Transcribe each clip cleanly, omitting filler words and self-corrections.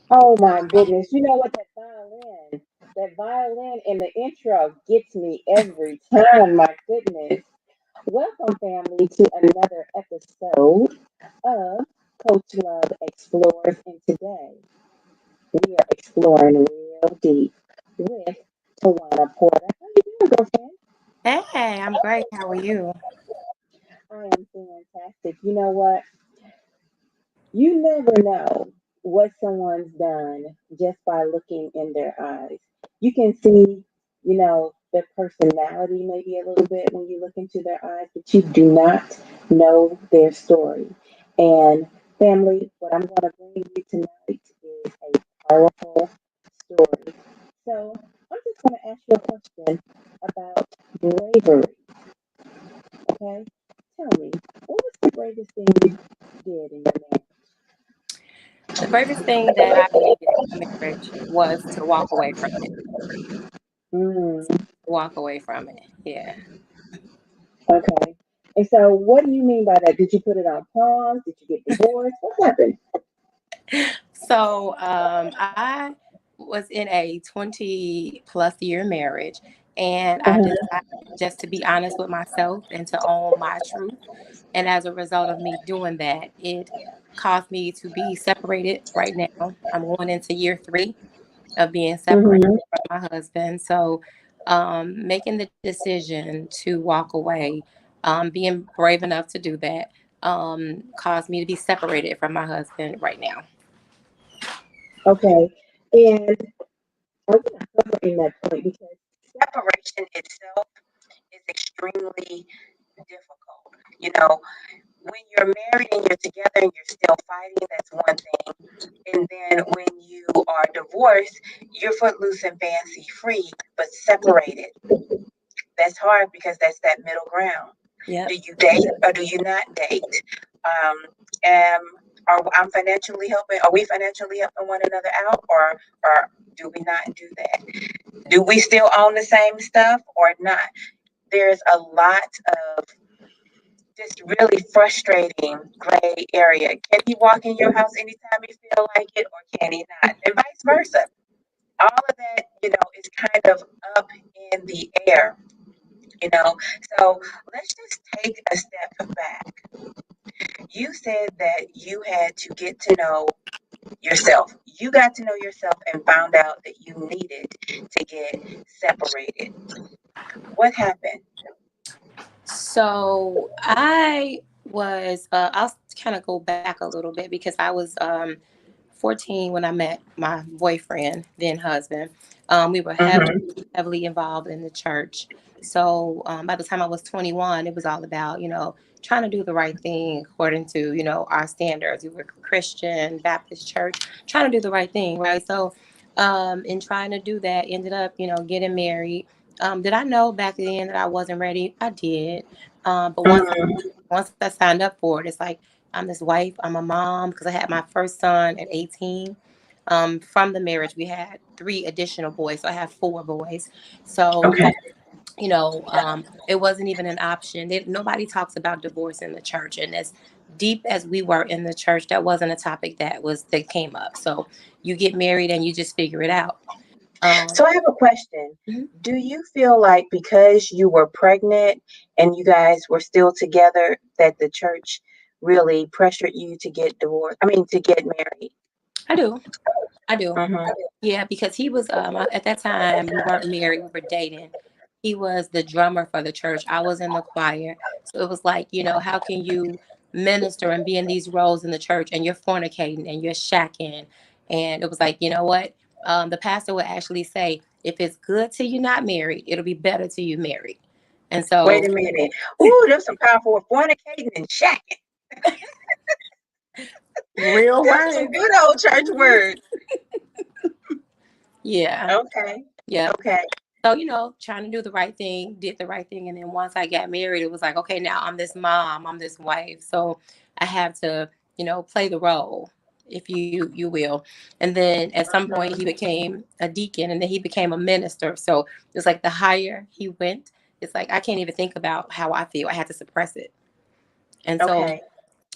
Oh my goodness. You know what? That violin in the intro gets me every time. My goodness. Welcome, family, to another episode of Coach Love Explores. And today we are exploring real deep with Tjuana Porter. How you doing, girlfriend? Hey, I'm great. How are you? I am fantastic. You know what? You never know what someone's done just by looking in their eyes. You can see, their personality maybe a little bit when you look into their eyes, but you do not know their story. And family, what I'm going to bring you tonight is a powerful story. So I'm just going to ask you a question about bravery. Okay? Tell me, what was the bravest thing you did in your marriage? The bravest thing that I did in marriage was to walk away from it. Mm, Walk away from it. Yeah. okay. And so, what do you mean by that? Did you put it on pause? Did you get divorced? What happened? So I was in a 20 plus year marriage, and I Uh-huh. decided just to be honest with myself and to own my truth. And as a result of me doing that, it caused me to be separated right now. I'm going into year three of being separated Mm-hmm. from my husband. So making the decision to walk away, being brave enough to do that, caused me to be separated from my husband right now. Okay. And I want to cover in that point because separation itself is extremely difficult. You know, when you're married and you're together and you're still fighting, that's one thing. And then when you are divorced, you're footloose and fancy free, but separated. That's hard because that's that middle ground. Do Yep. you date or do you not date? Um, am I'm financially helping? Are we financially helping one another out, or do we not do that? Do we still own the same stuff or not? There's a lot of just really frustrating gray area. Can he walk in your house anytime he feel like it, or can he not? And vice versa. All of that, is kind of up in the air. You know, so let's just take a step back. You said that you had to get to know yourself. You got to know yourself and found out that you needed to get separated. What happened? I'll kind of go back a little bit because I was 14 when I met my boyfriend, then husband. We were Mm-hmm. heavily involved in the church. So by the time I was 21, it was all about, trying to do the right thing according to, our standards. We were Christian, Baptist church, trying to do the right thing, right? So in trying to do that, ended up, getting married. Did I know back then that I wasn't ready? I did. But Mm-hmm. once I signed up for it, it's like I'm this wife, I'm a mom because I had my first son at 18. From the marriage, we had three additional boys, so I have four boys. So Okay. it wasn't even an option. Nobody talks about divorce in the church, and as deep as we were in the church, that wasn't a topic that came up. So you get married and you just figure it out. Um, So I have a question. mhm. Do you feel like because you were pregnant and you guys were still together that the church really pressured you to get divorced? I mean, to get married? I do, I do. Mm-hmm. Yeah, because he was at that time we weren't married, we were dating. He was the drummer for the church. I was in the choir. So it was like, how can you minister and be in these roles in the church and you're fornicating and you're shacking? And it was like, you know what? The pastor would actually say, if it's good to you not married, it'll be better to you married. And so Wait a minute. Ooh, there's some powerful fornicating and shacking. real That's some word. good old church words. Yeah. Okay. Yeah. Okay. So, trying to do the right thing, did the right thing. And then once I got married, it was like, okay, now I'm this mom, I'm this wife. So I have to, play the role, if you will. And then at some point he Mhm. became a deacon and then he became a minister. So it's like the higher he went, it's like I can't even think about how I feel. I had to suppress it. And so Okay.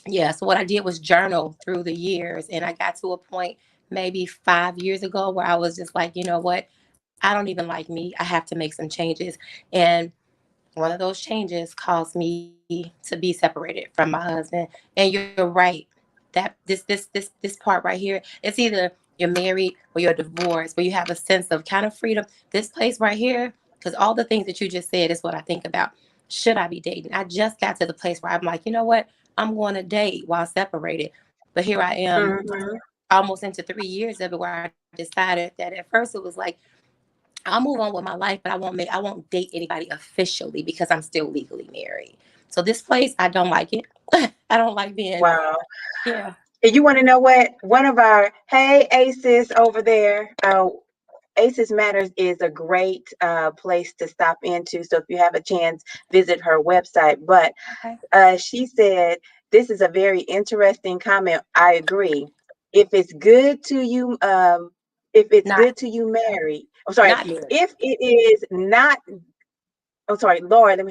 yeah, so what I did was journal through the years, and I got to a point maybe 5 years ago where I was just like, you know what? I don't even like me. I have to make some changes. And one of those changes caused me to be separated from my husband. And you're right. That this part right here, it's either you're married or you're divorced, where you have a sense of kind of freedom. This place right here, because all the things that you just said is what I think about. Should I be dating? I just got to the place where I'm like, you know what? I'm going to date while separated. But here I am Mm-hmm. almost into 3 years of it where I decided that at first it was like, I'll move on with my life, but I won't date anybody officially because I'm still legally married. So this place, I don't like it. I don't like being, Wow. yeah. And you want to know what? One of our, hey, Aces over there. Aces Matters is a great place to stop into. So if you have a chance, visit her website. But Okay. she said, this is a very interesting comment. I agree. If it's good to you, if it's Not good to you married, I'm sorry, not married. if it is not, I'm sorry, Lord,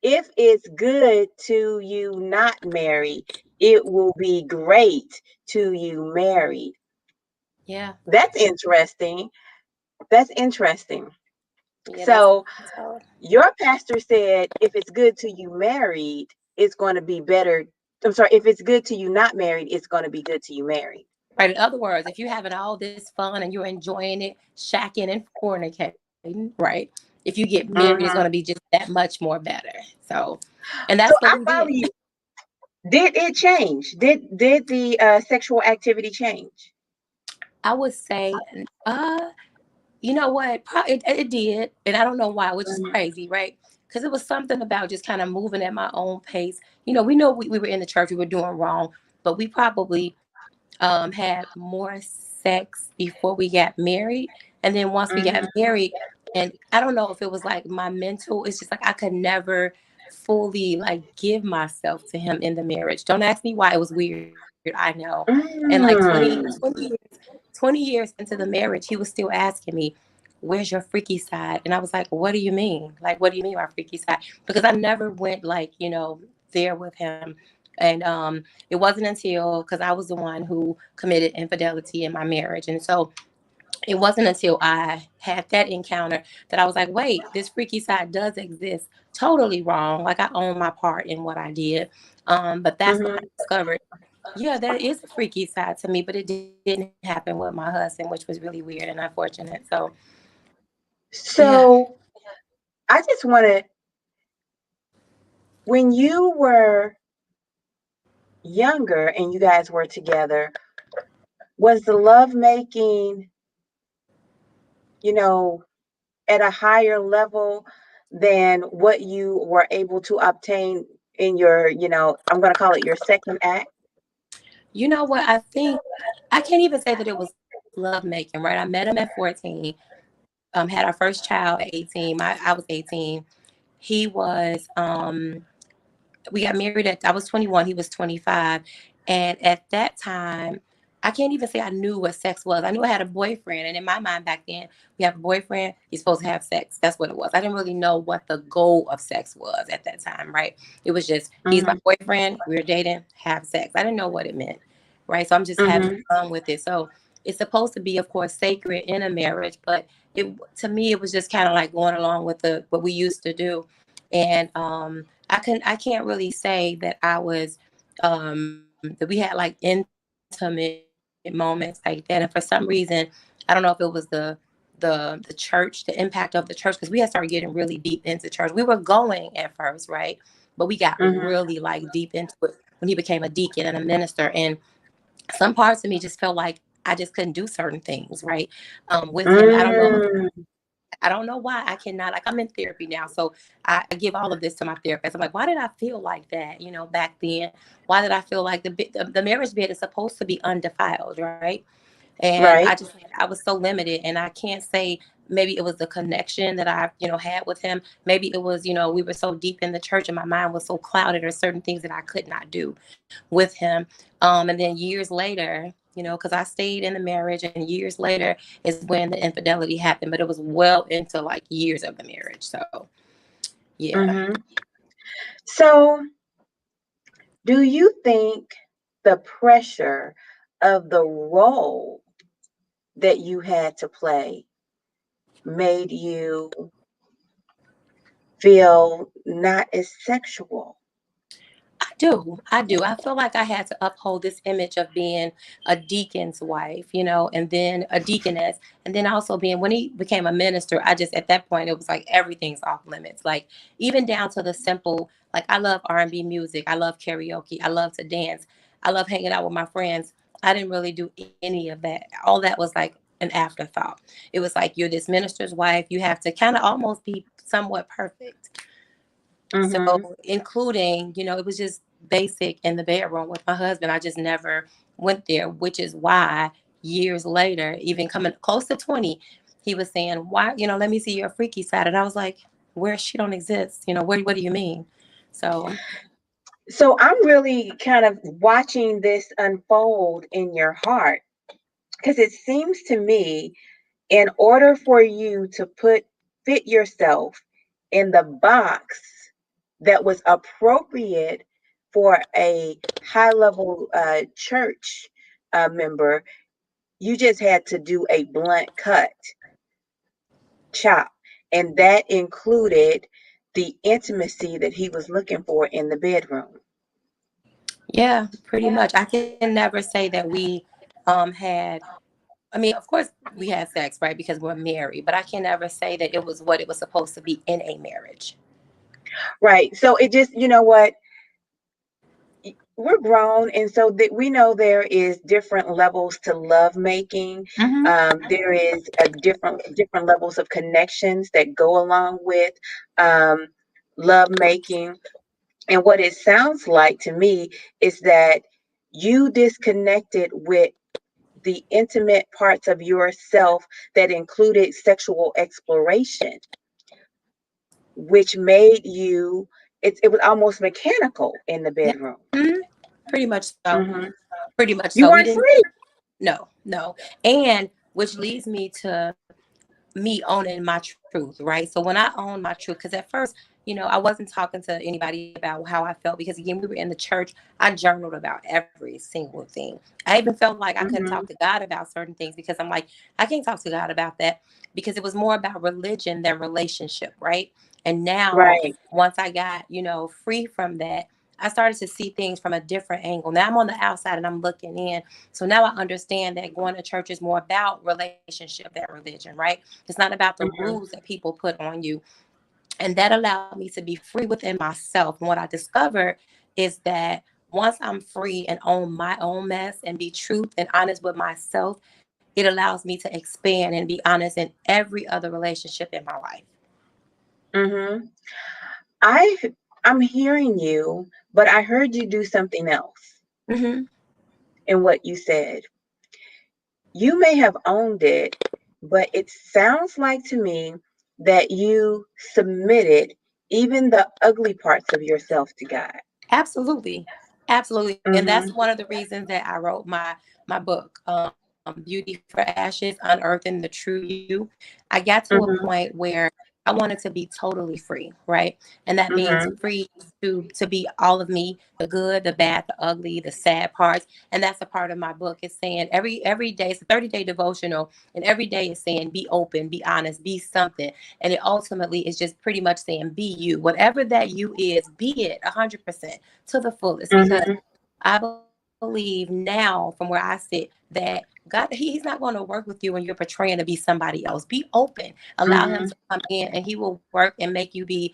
if it's good to you not married, it will be great to you married. Yeah. That's interesting. That's interesting. Yeah, that's So what I'm told. your pastor said if it's good to you married, it's going to be better. I'm sorry, if it's good to you not married, it's going to be good to you married. Right. In other words, if you're having all this fun and you're enjoying it, shacking and fornicating, right? If you get married, it's going to be Hmm. just that much more better. So, and that's So what I we did. follow you. Did it change? Did the sexual activity change? I would say, you know what? It did, and I don't know why, which is crazy, right? Because it was something about just kind of moving at my own pace. You know, we know we were in the church, we were doing wrong, but we probably had more sex before we got married, and then once we got Mm-hmm. married, and I don't know if it was like my mental. It's just like I could never fully like give myself to him in the marriage. Don't ask me why. It was weird. I know. And like 20 years into the marriage, he was still asking me, where's your freaky side? And I was like, what do you mean? Like, what do you mean by freaky side? Because I never went like, there with him. And it wasn't until, because I was the one who committed infidelity in my marriage. And so it wasn't until I had that encounter that I was like, wait, this freaky side does exist. Totally wrong. Like I own my part in what I did. But that's when I Mm-hmm. discovered, yeah, there is a freaky side to me, but it didn't happen with my husband, which was really weird and unfortunate. So yeah. So I just want to, when you were younger and you guys were together, was the love making, you know, at a higher level than what you were able to obtain in your, I'm going to call it your second act? You know what? I think I can't even say that it was love making, right? I met him at 14, had our first child at 18. I was 18. He was we got married at I was 21, he was 25. And at that time, I can't even say I knew what sex was. I knew I had a boyfriend, and in my mind back then, we have a boyfriend, he's supposed to have sex. That's what it was. I didn't really know what the goal of sex was at that time, right? It was just he's my Mm-hmm. boyfriend, we're dating, have sex. I didn't know what it meant, right? So I'm just having Mm-hmm. fun with it. So it's supposed to be, of course, sacred in a marriage, but it to me it was just kind of like going along with the what we used to do. And I can't really say that I was that we had like intimate moments like that. And for some reason, I don't know if it was the church, the impact of the church, because we had started getting really deep into church. We were going at first, right? But we got really Mm-hmm. like deep into it when he became a deacon and a minister. And some parts of me just felt like I just couldn't do certain things, right? With him. Mm-hmm. I don't know why I cannot. Like I'm in therapy now, so I give all of this to my therapist. I'm like, why did I feel like that? Back then, why did I feel like the marriage bed is supposed to be undefiled, right? And Right. I was so limited, and I can't say maybe it was the connection that I had with him. Maybe it was we were so deep in the church, and my mind was so clouded, or certain things that I could not do with him. And then years later, because I stayed in the marriage, and years later is when the infidelity happened, but it was well into like years of the marriage. So, yeah. Mm-hmm. So do you think the pressure of the role that you had to play made you feel not as sexual? I do. I feel like I had to uphold this image of being a deacon's wife, and then a deaconess, and then also being when he became a minister. I just at that point it was like everything's off limits, like even down to the simple. Like I love R&B music, I love karaoke, I love to dance, I love hanging out with my friends. I didn't really do any of that. All that was like an afterthought. It was like you're this minister's wife. You have to kind of almost be somewhat perfect. So, Mm-hmm. including, it was just basic in the bedroom with my husband. I just never went there, which is why years later, even coming close to 20, he was saying, why, let me see your freaky side. And I was like, where she don't exist, what do you mean? So, So I'm really kind of watching this unfold in your heart because it seems to me, in order for you to fit yourself in the box that was appropriate for a high level church member, you just had to do a blunt cut chop. And that included the intimacy that he was looking for in the bedroom. yeah, pretty much. I can never say that we had, I mean, of course we had sex, right? Because we're married, but I can never say that it was what it was supposed to be in a marriage. Right. So it just, you know what? We're grown, and so that we know there is different levels to love making. Hmm. There is a different levels of connections that go along with um, love making. And what it sounds like to me is that you disconnected with the intimate parts of yourself that included sexual exploration, which made you, it was almost mechanical in the Yeah. bedroom. Mhm. Pretty much so. Hmm. Pretty much You so. We weren't didn't. free. No, no. And which leads me to me owning my truth, right? So when I owned my truth, because at first, I wasn't talking to anybody about how I felt because again, we were in the church. I journaled about every single thing. I even felt like I couldn't talk to Hmm. God about certain things because I'm like, I can't talk to God about that because it was more about religion than relationship, right? And now, Right. once I got, free from that, I started to see things from a different angle. Now I'm on the outside and I'm looking in. So now I understand that going to church is more about relationship than religion, right? It's not about the Hmm. rules that people put on you. And that allowed me to be free within myself. And what I discovered is that once I'm free and own my own mess and be truth and honest with myself, it allows me to expand and be honest in every other relationship in my life. Hmm. I I'm hearing you, but I heard you do something else Hmm. in what you said. You may have owned it, but it sounds like to me that you submitted even the ugly parts of yourself to God. Absolutely. Absolutely. And that's Hmm. one of the reasons that I wrote my book, Beauty for Ashes, Unearthing the True You. I got to a point Hmm. where I wanted to be totally free, right? And that means Hmm. free to be all of me, the good, the bad, the ugly, the sad parts. And that's a part of my book. It's saying every day, it's a 30-day devotional, and every day is saying be open, be honest, be something. And it ultimately is just pretty much saying be you. Whatever that you is, be it 100% to the fullest. Because Hmm. I believe now from where I sit that God, he's not going to work with you when you're portraying to be somebody else. Be open. Allow him to Hmm. come in and he will work and make you be,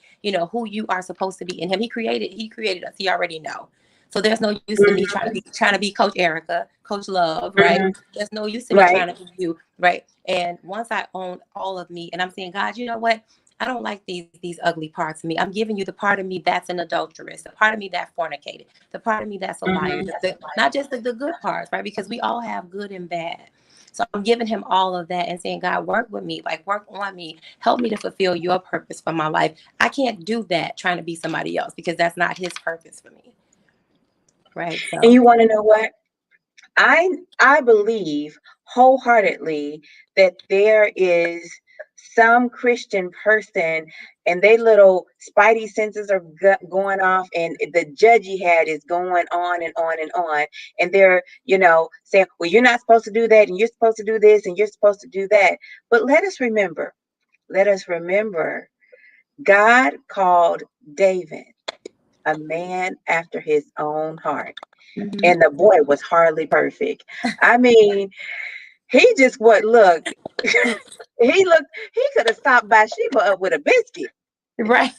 who you are supposed to be in him. He created us. He already know. So there's no use in me trying to be Coach Erica, Coach Love, right? Hmm. There's no use in me trying Right. to be you, right? And once I own all of me and I'm saying, God, you know what? I don't like these ugly parts of me. I'm giving you the part of me that's an adulteress, the part of me that fornicated, the part of me that's a liar, Hmm. not just the good parts, right? Because we all have good and bad. So I'm giving him all of that and saying, God, work with me, like work on me, help me to fulfill your purpose for my life. I can't do that trying to be somebody else because that's not his purpose for me, right? And So, you want to know what? I believe wholeheartedly that there is some Christian person and they little spidey senses are going off and the judgy hat is going on and on and on, and they're, saying, well, you're not supposed to do that and you're supposed to do this and you're supposed to do that. But let us remember God called David a man after his own heart, Mhm. and the boy was hardly perfect. I mean, he just what look. He could have stopped by Sheba up with a biscuit. Right.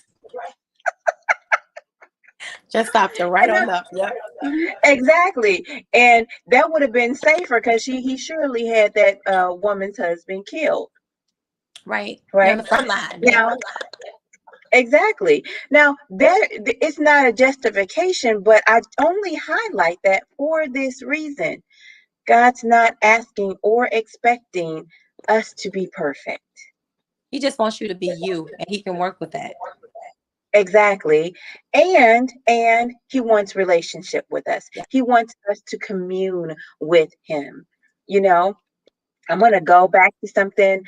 Just stopped her right And on up. Yep. Mhm. exactly. And that would have been safer because he surely had that woman's husband killed. Right. You're on Right. the front line. Yep. Now, exactly. Now, it's not a justification, but I only highlight that for this reason. God's not asking or expecting us to be perfect. He just wants you to be you, and he can work with that. Exactly. And he wants relationship with us. Yeah. He wants us to commune with him. You know, I'm going to go back to something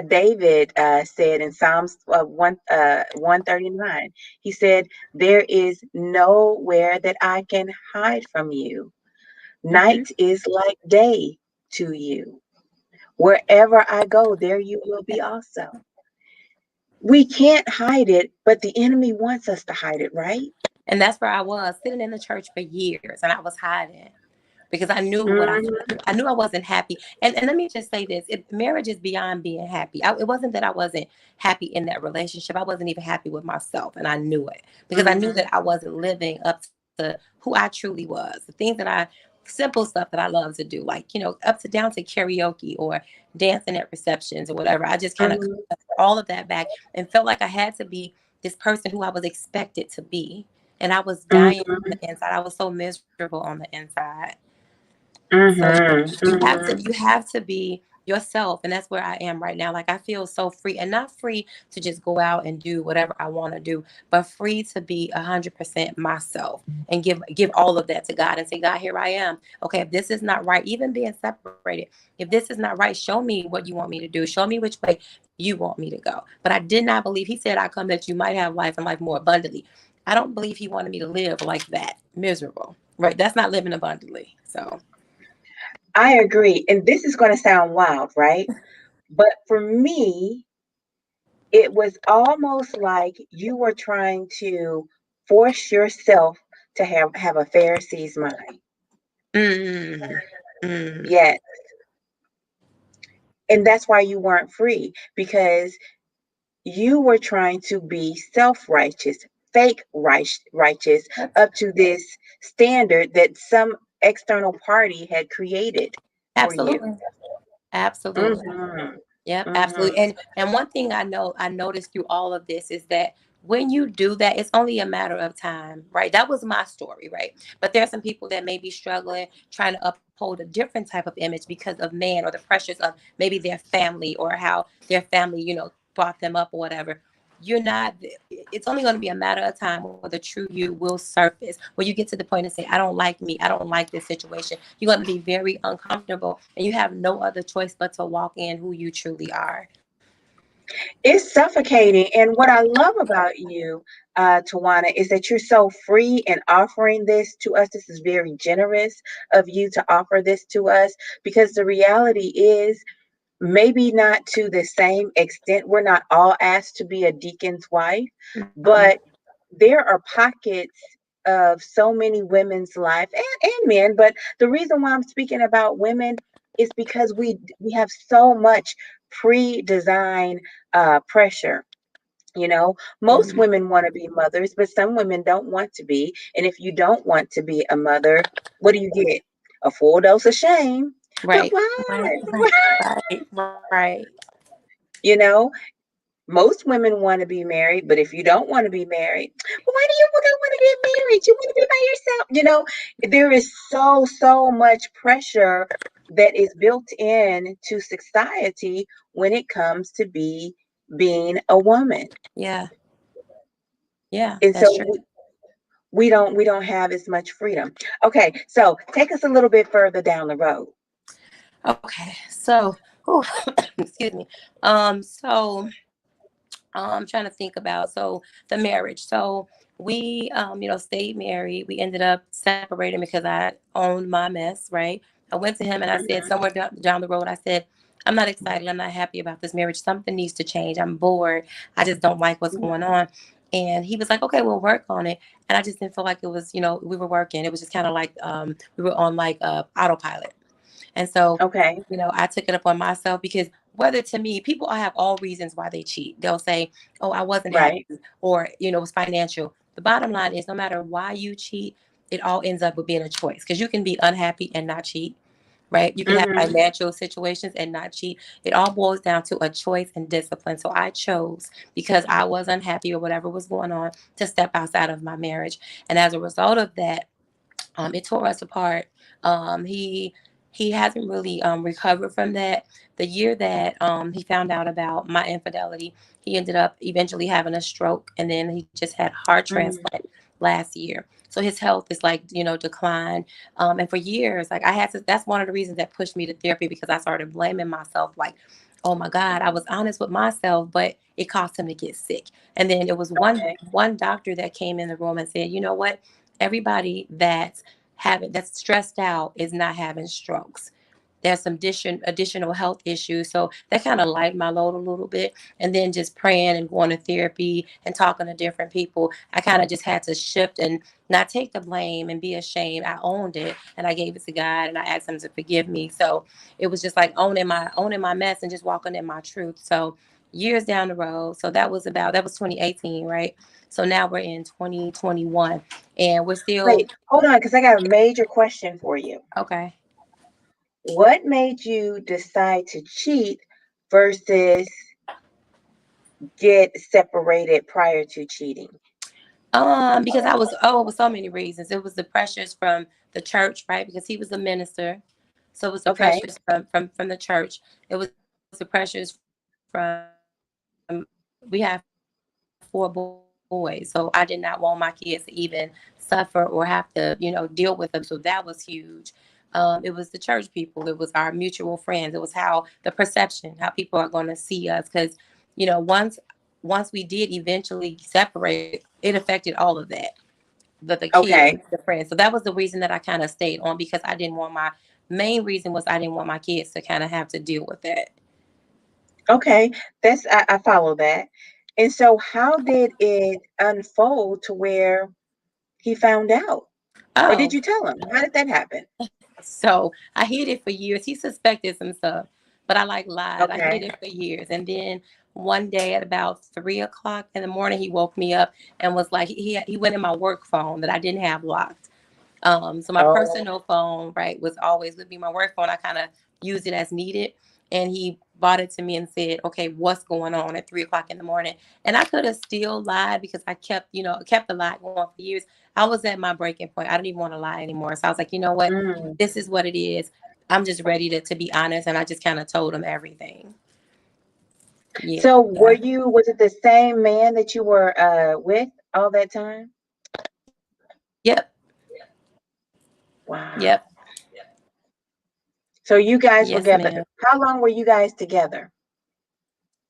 David said in Psalms 139. He said, there is nowhere that I can hide from you. Hmm. Night is like day to you. Wherever I go, there you will be also. We can't hide it, but the enemy wants us to hide it, right? And that's where I was sitting in the church for years, and I was hiding because I knew what Hmm. I knew I wasn't happy. And let me just say this: marriage is beyond being happy. It wasn't that I wasn't happy in that relationship. I wasn't even happy with myself, and I knew it because I knew Hmm. that I wasn't living up to who I truly was. The things that I simple stuff that I love to do, like up to down to karaoke or dancing at receptions or whatever. I just kind of Hmm. all of that back and felt like I had to be this person who I was expected to be. And I was dying on Hmm. the inside. I was so miserable on the inside. So Hmm. you have to be yourself, and that's where I am right now. Like I feel so free, and not free to just go out and do whatever I want to do, but free to be 100% myself and give all of that to God and say, God, here I am. Okay, if this is not right, even being separated, if this is not right, show me what you want me to do. Show me which way you want me to go. But I did not believe He said, I come that you might have life and life more abundantly. I don't believe He wanted me to live like that, miserable. Right? That's not living abundantly. So. I agree. And this is going to sound wild, right? But for me, it was almost like you were trying to force yourself to have a Pharisee's mind. Mm, mm, Yes. And that's why you weren't free, because you were trying to be self-righteous, fake righteous, up to this standard that some external party had created for you. absolutely. Absolutely. Hmm. Yep, Hmm. absolutely. And one thing I noticed through all of this is that when you do that, it's only a matter of time, right? That was my story, right? But there are some people that may be struggling trying to uphold a different type of image because of man or the pressures of maybe their family or how their family, brought them up or whatever. You're not, it's only going to be a matter of time where the true you will surface, where you get to the point and say, I don't like me. I don't like this situation. You're going to be very uncomfortable and you have no other choice but to walk in who you truly are. It's suffocating. And what I love about you, Tawana, is that you're so free in offering this to us. This is very generous of you to offer this to us, because the reality is, maybe not to the same extent. We're not all asked to be a deacon's wife, Mm-mm. but there are pockets of so many women's life, and men. But the reason why I'm speaking about women is because we have so much pre-designed pressure. Most Mhm. women want to be mothers, but some women don't want to be. And if you don't want to be a mother, what do you get? A full dose of shame. But Right. Right. why? Right. Right. Right. You know, most women want to be married, but if you don't want to be married, well, why do you want to get married? You want to be by yourself. There is so much pressure that is built in to society when it comes to being a woman. Yeah. Yeah. And That's so true. we don't have as much freedom. Okay, so take us a little bit further down the road. Okay. So Oh, excuse me. So I'm trying to think about the marriage. So we stayed married. We ended up separating because I owned my mess, right? I went to him and I said Mhm. somewhere down the road, I said, I'm not excited. I'm not happy about this marriage. Something needs to change. I'm bored. I just don't like what's going on. And he was like, okay, we'll work on it. And I just didn't feel like it was, we were working. It was just kind of like we were on like autopilot. And so, Okay. I took it upon myself because whether to me, people have all reasons why they cheat. They'll say, oh, I wasn't happy, Right. or, it was financial. The bottom line is no matter why you cheat, it all ends up with being a choice because you can be unhappy and not cheat. Right. You can have Mhm. financial situations and not cheat. It all boils down to a choice and discipline. So I chose because I was unhappy or whatever was going on to step outside of my marriage. And as a result of that, it tore us apart. He hasn't really recovered from that. The year that he found out about my infidelity, he ended up eventually having a stroke, and then he just had heart Mm. transplant last year. So his health is like declined. And for years, like I had to. That's one of the reasons that pushed me to therapy because I started blaming myself. Like, oh my God, I was honest with myself, but it caused him to get sick. And then it was one Okay. one doctor that came in the room and said, you know what? Everybody that's stressed out is not having strokes. There's some additional health issues. So that kind of lightened my load a little bit. And then just praying and going to therapy and talking to different people, I kind of just had to shift and not take the blame and be ashamed. I owned it and I gave it to God and I asked him to forgive me. So it was just like owning my mess and just walking in my truth. So years down the road. So that was 2018, right? So now we're in 2021 and we're still Wait, hold on, because I got a major question for you. okay. What made you decide to cheat versus get separated prior to cheating? Because it was so many reasons. It was the pressures from the church, right? Because he was a minister, so it was the Okay. pressures from the church. It was the pressures from we have 4 boys, so I did not want my kids to even suffer or have to deal with abuse. So that was huge. It was the church people. It was our mutual friends. It was how the perception, how people are going to see us. Because once we did eventually separate, it affected all of that. The kids, the friends. So that Okay. was the reason that I kind of stayed on because I didn't want my main reason was I didn't want my kids to kind of have to deal with that. Okay. I follow that. And so how did it unfold to where he found out? Or did Oh, you tell him? How did that happen? so I hid it for years. He suspected some stuff, but I like lied. I hid Okay. it for years. And then one day at about 3 o'clock in the morning, he woke me up and was like, he went in my work phone that I didn't have locked. So my Oh. personal phone, right, was always with me. My work phone, I kind of used it as needed. And he brought it to me and said, okay, what's going on at 3 o'clock in the morning? And I could have still lied because I kept the lie going for years. I was at my breaking point. I didn't even want to lie anymore. So I was like, you know what? Mm. This is what it is. I'm just ready to be honest. And I just kind of told him everything. Yeah. So was it the same man that you were with all that time? Yep. Wow. Yep. So you guys were Yes, together. ma'am. How long were you guys together?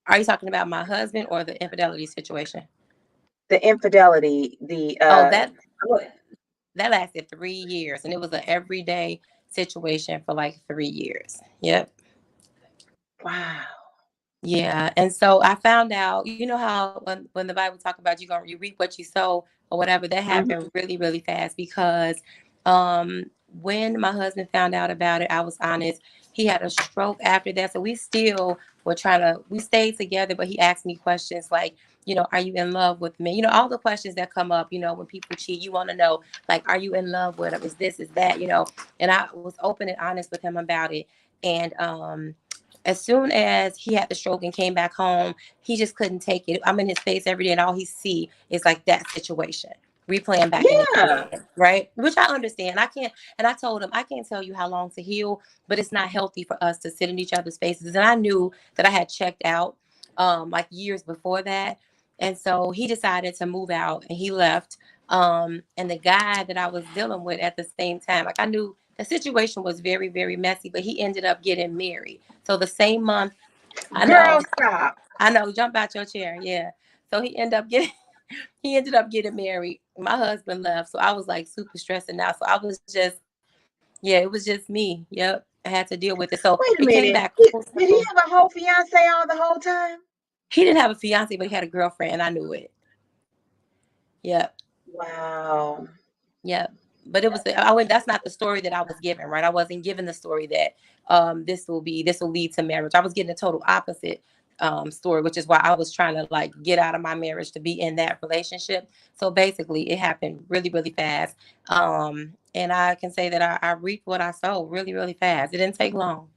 Are you talking about my husband or the infidelity situation? The infidelity, the Oh, that what? that lasted 3 years, and it was an everyday situation for like 3 years. Yep. Wow. Yeah, and so I found out, how when the Bible talk about you reap what you sow or whatever, that happened Mhm. really really fast because um when my husband found out about it, I was honest. He had a stroke after that, so we still we stayed together, but he asked me questions like, are you in love with me? All the questions that come up, when people cheat, you want to know like, are you in love with him? Is this, is that, And I was open and honest with him about it, and as soon as he had the stroke and came back home, he just couldn't take it. I'm in his face every day, and all he see is like that situation replaying back in his Yeah. head, right? Which I understand. I can't, and I told him I can't tell you how long to heal, but it's not healthy for us to sit in each other's faces. And I knew that I had checked out, like years before that, and so he decided to move out, and he left. And the guy that I was dealing with at the same time, like I knew the situation was very, very messy, but he ended up getting married. So the same month, I Girl, know, stop. I know, jump out your chair. Yeah. So he ended up getting married. My husband left. So I was like super stressing out. So I was just, yeah, it was just me. Yep. I had to deal with it. So it Wait a came minute. back full Did he circle. have a whole fiance all the whole time? He didn't have a fiance, but he had a girlfriend, and I knew it. Yep. Wow. Yep. But it was I went that's not the story that I was given, right? I wasn't given the story that this will lead to marriage. I was getting a total opposite story, which is why I was trying to like get out of my marriage to be in that relationship. So basically it happened really, really fast. And I can say that I reaped what I sowed really, really fast. It didn't take long.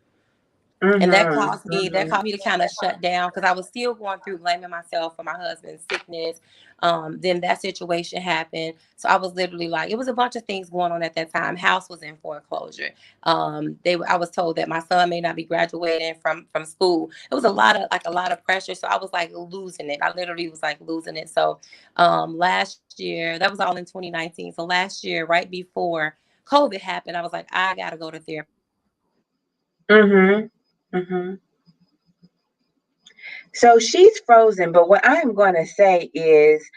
And Mm-hmm. that Mm-hmm. caused me to kind of shut down because I was still going through blaming myself for my husband's sickness. Then that situation happened. So I was literally like, it was a bunch of things going on at that time. House was in foreclosure. I was told that my son may not be graduating from school. It was a lot of pressure. So I was like losing it. I literally was like losing it. So last year, that was all in 2019. So last year, right before COVID happened, I was like, I gotta go to therapy. I gotta get this out. Mm-hmm. Mm-hmm. So she's frozen, but what I am going to say is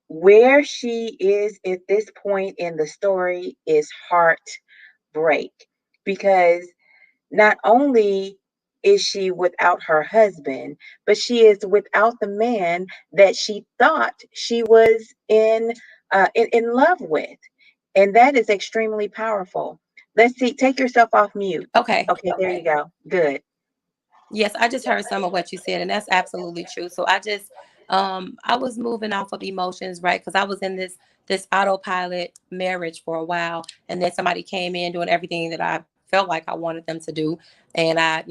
where she is at this point in the story is heartbreak because not only is she without her husband, but she is without the man that she thought she was in love with, and that is extremely powerful. Let's see. Take yourself off mute. Okay. Okay, there you go. Good. Yes, I just heard some of what you said, and that's absolutely true. So I was moving off of emotions, right? Because I was in this autopilot marriage for a while, and then somebody came in doing everything that I felt like I wanted them to do, and I,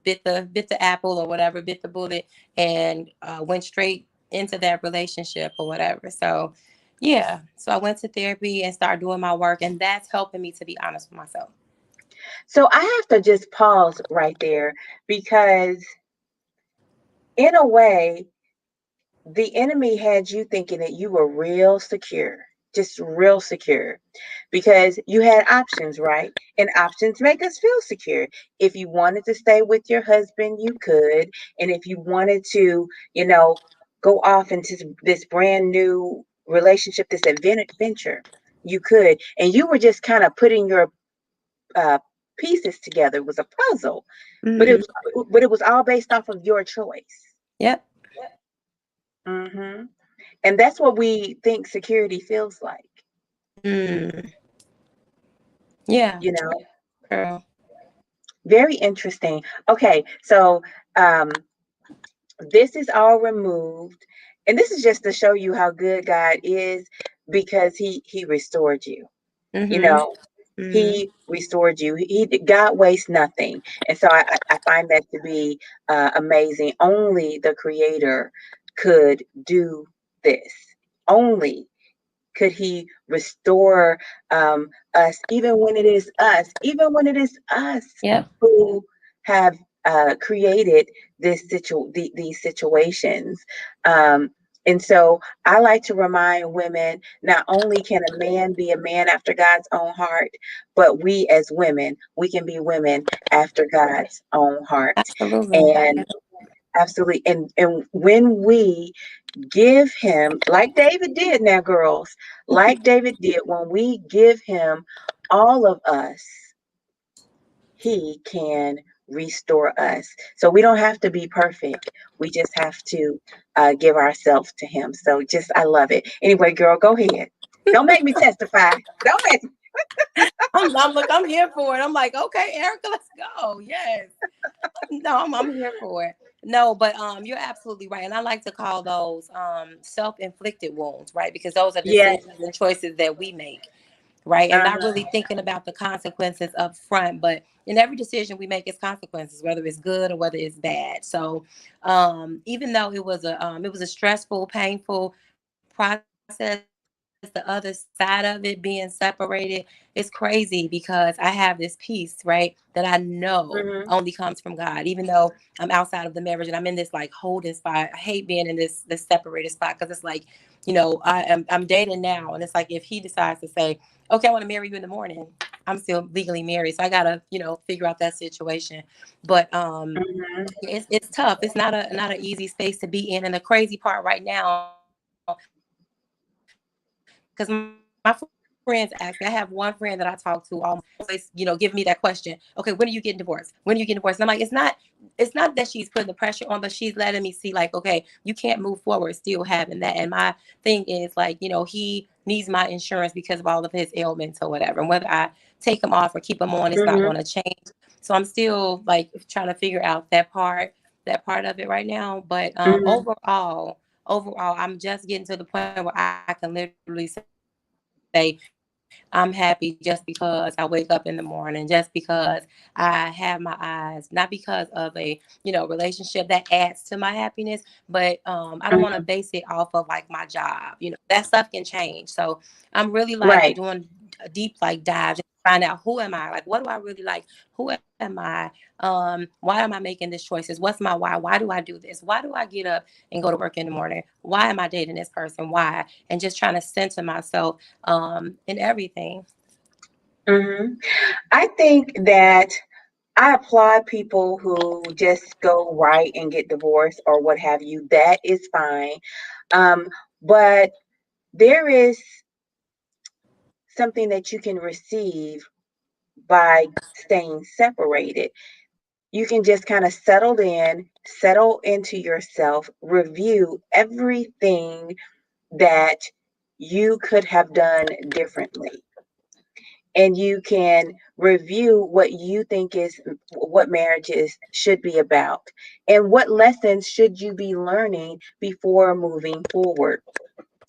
bit the apple or whatever, bit the bullet, and went straight into that relationship or whatever. So, yeah, so I went to therapy and started doing my work, and that's helping me to be honest with myself. So I have to just pause right there because, in a way, the enemy had you thinking that you were real secure, just real secure, because you had options, right? And options make us feel secure. If you wanted to stay with your husband, you could. And if you wanted to, you know, go off into this brand new relationship, this adventure, you could. And you were just kind of putting your uh, pieces together. It was a puzzle, but Hmm. it was all based off of your choice. Yep. Hmm. And that's what we think security feels like, Mm. Yeah. you know. Girl. Very interesting. Okay, so um, this is all removed, and this is just to show you how good God is because He restored you. You Mhm. know, Mhm. He restored you. God wastes nothing, and so I find that to be amazing. Only the Creator could do this. Only could he restore us, even when it is us Yep. who have created these situations. Um, and so I like to remind women not only can a man be a man after God's own heart, but we as women, we can be women after God's own heart. Absolutely. And absolutely. And when we give him, like David did now, girls, like David did, when we give him all of us, he can restore us. So we don't have to be perfect. We just have to give ourselves to him. So just, I love it. Anyway, girl, go ahead. Don't make me testify. Don't make I'm here for it. I'm like, okay, Erica, let's go. Yes. No, I'm here for it. No, but you're absolutely right. And I like to call those self-inflicted wounds, right? Because those are Yes. decisions and choices that we make, right? And not Uh-huh. really thinking about the consequences up front, but in every decision we make is consequences, whether it's good or whether it's bad. So even though it was a stressful, painful process, the other side of it being separated is crazy because I have this peace, right? That I know only comes from Mm-hmm. God, even though I'm outside of the marriage and I'm in this like holding spot. I hate being in this separated spot because it's like, I'm dating now, and it's like if he decides to say, okay, I want to marry you in the morning, I'm still legally married, so I gotta, figure out that situation. But Mm-hmm. it's tough. It's not an easy space to be in. And the crazy part right now, because my friends ask me, I have one friend that I talk to almost always, give me that question. Okay, when are you getting divorced? When are you getting divorced? And I'm like, it's not that she's putting the pressure on, but she's letting me see like, okay, you can't move forward still having that. And my thing is like, he needs my insurance because of all of his ailments or whatever. And whether I take him off or keep him on, it's not Mm-hmm. going to change. So I'm still like trying to figure out that part of it right now. But Mm-hmm. overall, I'm just getting to the point where I can literally say I'm happy just because I wake up in the morning, just because I have my eyes, not because of a relationship that adds to my happiness, but I don't want to base it off of like my job. That stuff can change. So I'm really like doing Right. deep like dives and find out who am I, like what do I really like, who am I, why am I making these choices, what's my why do I do this, why do I get up and go to work in the morning, why am I dating this person, why, and just trying to center myself in everything. Mm-hmm. I think that I applaud people who just go right and get divorced or what have you. That is fine. Um, but there is something that you can receive by staying separated. You can just kind of settle into yourself, review everything that you could have done differently. And you can review what you think is what marriages should be about and what lessons should you be learning before moving forward.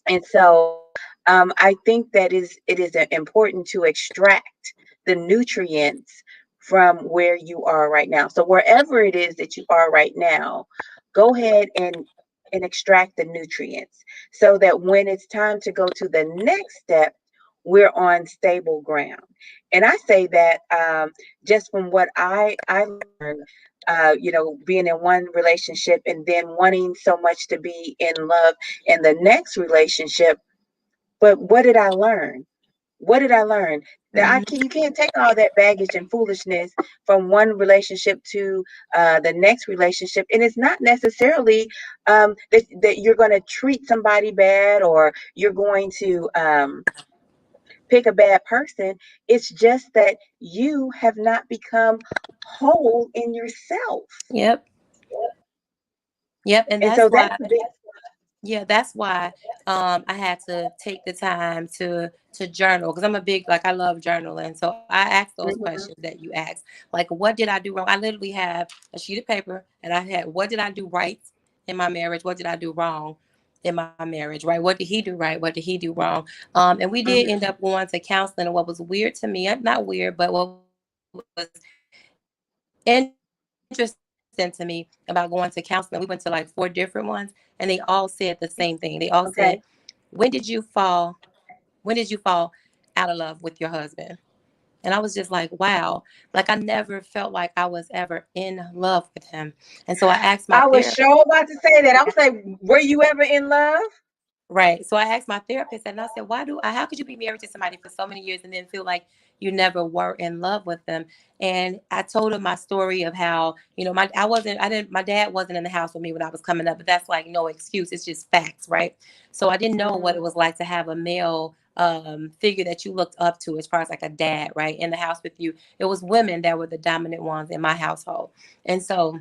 And so I think that it is important to extract the nutrients from where you are right now. So wherever it is that you are right now, go ahead and extract the nutrients so that when it's time to go to the next step, we're on stable ground. And I say that just from what I learned, being in one relationship and then wanting so much to be in love in the next relationship. But what did I learn? What did I learn? That you can't take all that baggage and foolishness from one relationship to the next relationship, and it's not necessarily that you're going to treat somebody bad or you're going to pick a bad person. It's just that you have not become whole in yourself, Yep. Yep. And and that's so why, that's the big. yeah, that's why I had to take the time to journal, because I'm a big, like, I love journaling. So I asked those questions Mhm, that you asked, like, what did I do wrong? I literally have a sheet of paper, and I had, what did I do right in my marriage? What did I do wrong in my marriage? Right? What did he do right? What did he do wrong? And we did end mhm, up going to counseling. And what was weird to me, not weird, but what was interesting to me about going to counseling, we went to like 4 different ones, and they all said the same thing. They all said, when did you okay. fall? When did you fall out of love with your husband? And I was just like, wow, like I never felt like I was ever in love with him. And so I asked my I therapist. was sure about to say that. I was like, were you ever in love? Right. So I asked my therapist, and I said, how could you be married to somebody for so many years and then feel like you never were in love with them? And I told him my story of how, my dad wasn't in the house with me when I was coming up, but that's like no excuse. It's just facts, right? So I didn't know what Mhm, it was like to have a male figure that you looked up to as far as like a dad, right? In the house with you. It was women that were the dominant ones in my household. And so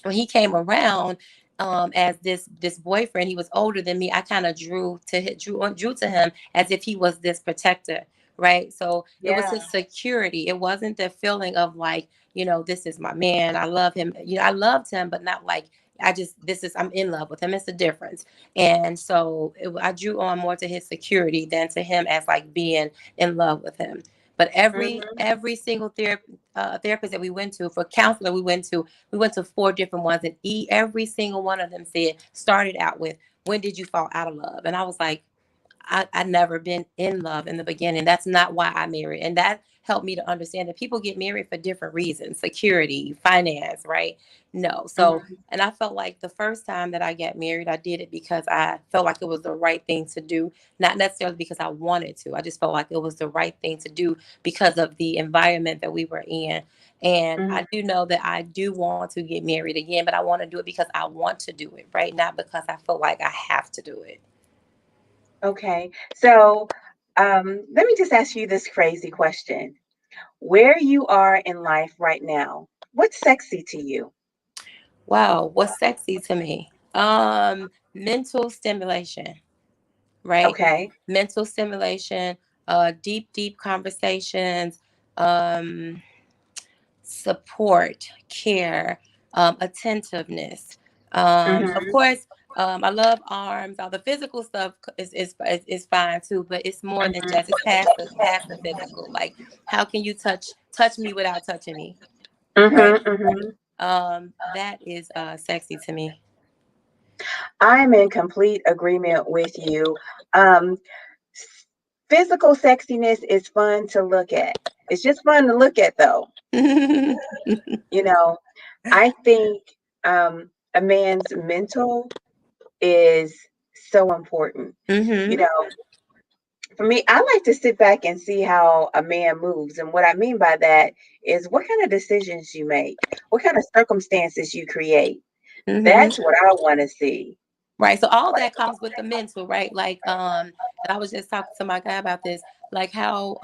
when he came around as this boyfriend, he was older than me. I kind of drew to him as if he was this protector, right? So it was yeah. his security. It wasn't the feeling of like, this is my man, I love him. I loved him, but not like I'm in love with him. It's a difference. And so I drew on more to his security than to him as like being in love with him. But Mhm. every single therapist that we went to, for counselor we went to 4 different ones, and every single one of them said started out with, when did you fall out of love? And I was like, I never been in love in the beginning. That's not why I married. And that helped me to understand that people get married for different reasons, security, finance, right? No. So, Mhm. and I felt like the first time that I got married, I did it because I felt like it was the right thing to do, not necessarily because I wanted to. I just felt like it was the right thing to do because of the environment that we were in. And Mhm. I do know that I do want to get married again, but I want to do it because I want to do it, right? Not because I feel like I have to do it. Okay. So, let me just ask you this crazy question. Where you are in life right now, what's sexy to you? Wow, what's sexy to me? Mental stimulation, right? Okay. Mental stimulation, deep conversations, um, support, care, attentiveness. Of Mhm. course, I love arms. All the physical stuff is fine too, but it's more than Mhm. just it's past the physical. Like, how can you touch me without touching me, right? Mhm. Mhm. That is sexy to me. I'm in complete agreement with you. Um, s- Physical sexiness is fun to look at. It's just fun to look at, though. You know, I think a man's mental is so important. You Hmm. know, for me, I like to sit back and see how a man moves. And what I mean by that is what kind of decisions you make, what kind of circumstances you create. Hmm. That's what I want to see. Right. So all that comes with the mental, right? Like, and I was just talking to my guy about this, like how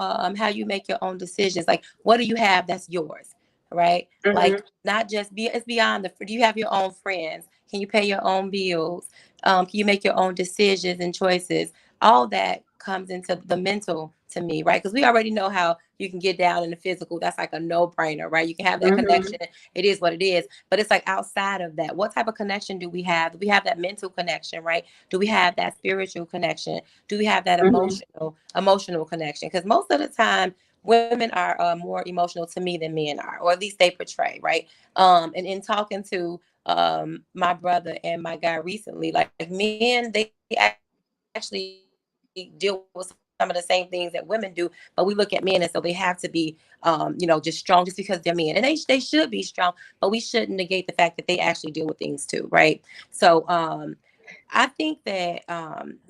you make your own decisions. Like, what do you have that's yours, right? Like, Hmm. not just be it's beyond do you have your own friends? Can you pay your own bills? Can you make your own decisions and choices? All that comes into the mental to me, right? Because we already know how you can get down in the physical. That's like a no-brainer, right? You can have that Hmm. connection. It is what it is. But it's like outside of that, what type of connection do we have? Do we have that mental connection, right? Do we have that spiritual connection? Do we have that Hmm. emotional connection? Because most of the time, women are more emotional to me than men are, or at least they portray, right? And in talking to my brother and my guy recently, like men, they actually deal with some of the same things that women do, but we look at men and so they have to be, just strong just because they're men, and they should be strong, but we shouldn't negate the fact that they actually deal with things too, right? So I think that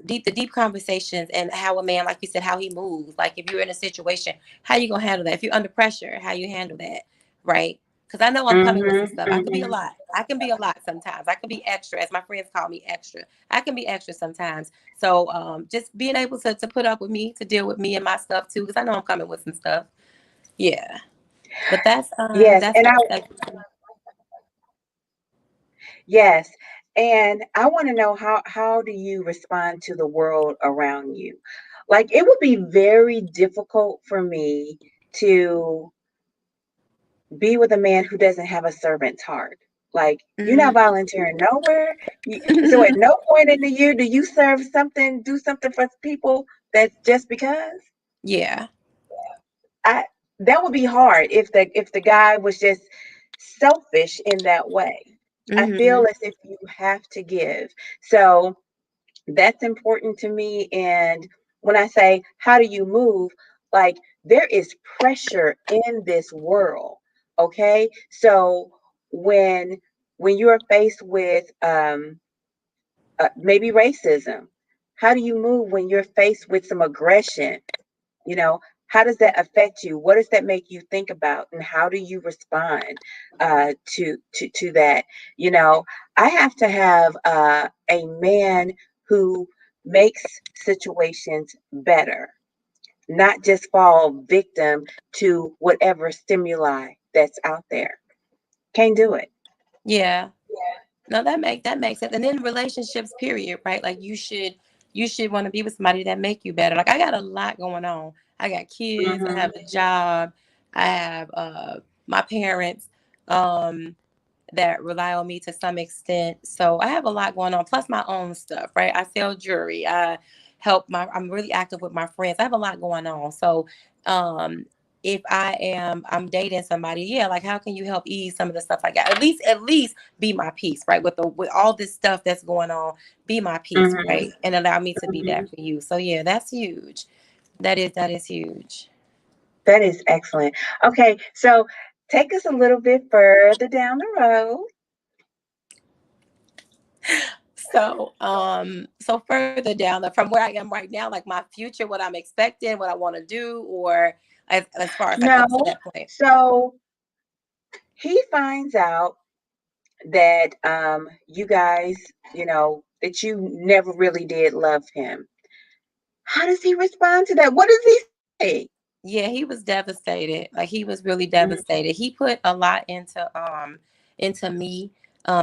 the deep conversations and how a man, like you said, how he moves. Like if you're in a situation, how you gonna handle that? If you're under pressure, how you handle that, right? Because I know I'm coming with some Hmm. stuff. I could be a Hmm. lot. I can be a lot sometimes. I can be extra, as my friends call me extra. I can be extra sometimes. So just being able to put up with me, to deal with me and my stuff too, because I know I'm coming with some stuff. Yeah, but Yes, that's and I what's like. yes, and I want to know how do you respond to the world around you? Like it would be very difficult for me to be with a man who doesn't have a servant's heart. Like you're not Mhm. volunteering nowhere. So at no point in the year do you serve something, do something for people that's just because. Yeah. I That would be hard if the guy was just selfish in that way. I feel Hmm. as if you have to give. So that's important to me. And when I say, how do you move? Like, there is pressure in this world. Okay. So when, when you're faced with maybe racism, how do you move when you're faced with some aggression? You know, how does that affect you? What does that make you think about? And how do you respond to that? You know, I have to have a man who makes situations better, not just fall victim to whatever stimuli that's out there. Can't do it. Yeah. No, that makes sense. And then relationships, period, right? Like you should want to be with somebody that make you better. Like I got a lot going on. I got kids, I Hmm. have a job, I have my parents that rely on me to some extent. So I have a lot going on, plus my own stuff, right? I sell jewelry. I'm really active with my friends. I have a lot going on. So um I'm dating somebody, yeah, like how can you help ease some of the stuff like that? At least be my peace, right? With all this stuff that's going on, be my peace, Mm-hmm. right? And allow me to be Mm-hmm. that for you. So yeah, that's huge. That is huge. That is excellent. Okay, so take us a little bit further down the road. So further down from where I am right now, like my future, what I'm expecting, what I want to do, or as far as like up to No, that point. so he finds out that you guys, that you never really did love him. How does he respond to that? What does he say? Yeah, he was devastated. Like he was really Mhm, devastated. He put a lot into me,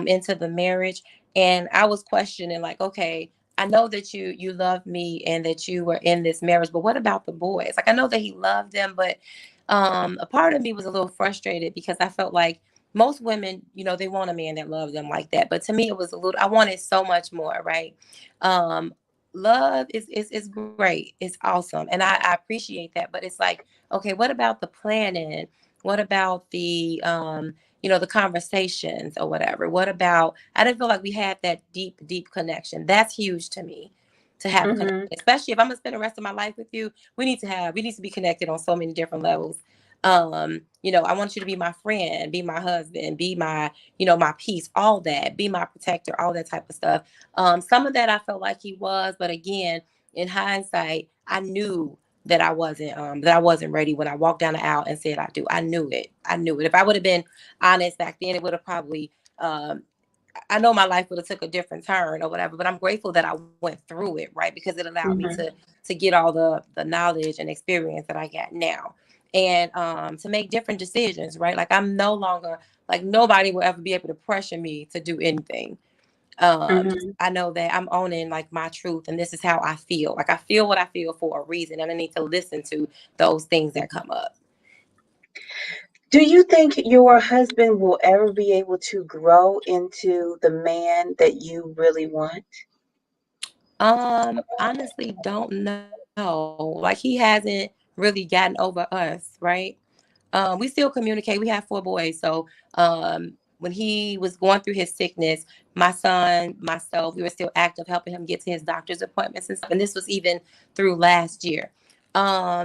into the marriage. And I was questioning, like, okay, I know that you love me and that you were in this marriage, but what about the boys? Like I know that he loved them, but a part of me was a little frustrated because I felt like most women, they want a man that loves them like that. But to me it was a little, I wanted so much more, right? Um, love is great, it's awesome, and I appreciate that, but it's like, okay, what about the planning? What about the conversations or whatever? What about, I didn't feel like we had that deep connection. That's huge to me, to have a connection, mhm, especially if I'm gonna spend the rest of my life with you. We need to be connected on so many different levels. I want you to be my friend, be my husband, be my peace, all that, be my protector, all that type of stuff. Some of that I felt like he was, but again, in hindsight, I knew that I wasn't ready when I walked down the aisle and said I do. I knew it. I knew it. If I would have been honest back then, it would have probably um, I know my life would have took a different turn or whatever, but I'm grateful that I went through it, right? Because it allowed me to mhm, get all the knowledge and experience that I got now. And to make different decisions, right? Like I'm no longer, like nobody will ever be able to pressure me to do anything. Just mhm. I know that I'm owning like my truth, and this is how I feel. Like I feel what I feel for a reason, and I need to listen to those things that come up. Do you think your husband will ever be able to grow into the man that you really want? Honestly, don't know. Like he hasn't really gotten over us, right? We still communicate. We have 4 boys, so when he was going through his sickness, my son, myself, we were still active, helping him get to his doctor's appointments and stuff. And this was even through last year.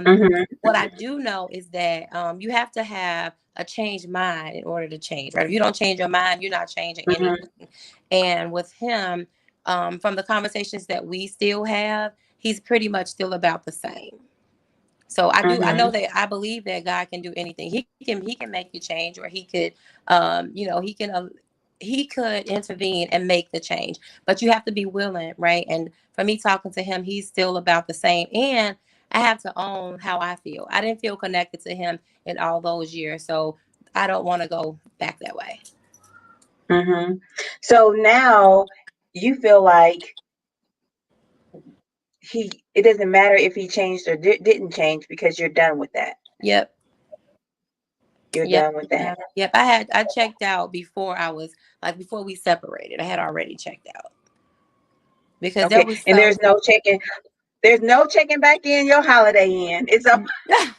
Mhm, What I do know is that you have to have a changed mind in order to change, right? If you don't change your mind, you're not changing mhm, anything. And with him, from the conversations that we still have, he's pretty much still about the same. So I know mhm, that I believe that God can do anything. He can make you change, or he could, he could intervene and make the change. But you have to be willing, right? And for me talking to him, he's still about the same. And I have to own how I feel. I didn't feel connected to him in all those years, so I don't want to go back that way. mhm. So now you feel like it doesn't matter if he changed or didn't change because you're done with that. Yep. You're Yep. done with that. Yep. I checked out before I was like before we separated. I had already checked out because there Okay. was And some. there's no checking back in your Holiday Inn. It's a wrap.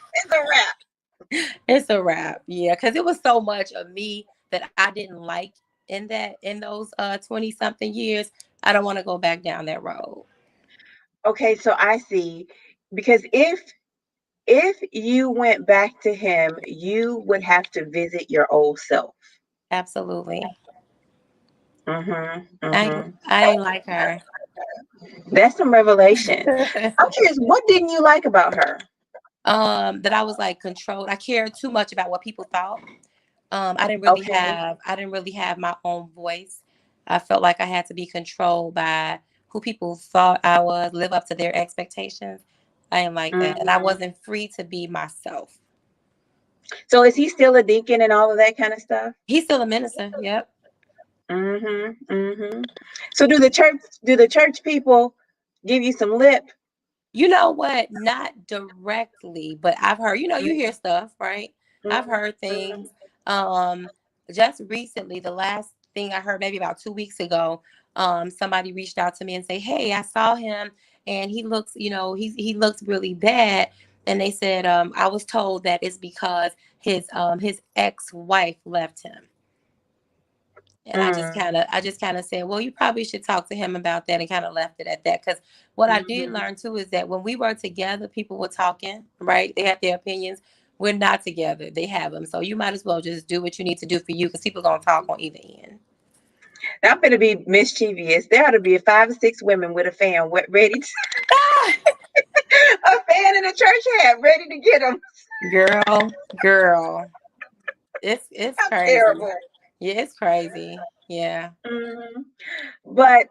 It's a wrap. Yeah, because it was so much of me that I didn't like in those 20 something years. I don't want to go back down that road. Okay, so I see. Because if you went back to him, you would have to visit your old self. Absolutely. Mhm. I ain't, Mhm. I ain't like her. That's some revelation. I'm curious, what didn't you like about her? That I was like controlled. I cared too much about what people thought. Okay. I didn't really have my own voice. I felt like I had to be controlled by who people thought I was, live up to their expectations. I ain't like that. And I Mhm. wasn't free to be myself. So is he still a deacon and all of that kind of stuff? He's still a minister. Yep. Mhm. Mhm. So do the church people give you some lip? You know what? Not directly, but I've heard, you hear stuff, right? I've Mhm. heard things. Um, just recently, the last thing I heard, maybe about 2 weeks ago, somebody reached out to me and say, "Hey, I saw him and he looks, he looks really bad." And they said, I was told that it's because his ex-wife left him. And Mm, I just kind of said, well, you probably should talk to him about that, and kind of left it at that. Because what I did mhm. learn too is that when we were together, people were talking, right? They have their opinions. We're not together. They have them. So you might as well just do what you need to do for you, because people are going to talk on either end. I'm going to be mischievous. There ought to be 5 or 6 women with a fan ready to, a fan in a church hat ready to get them. Girl, it's How crazy. terrible. Yeah, it's crazy. Yeah. Mhm. But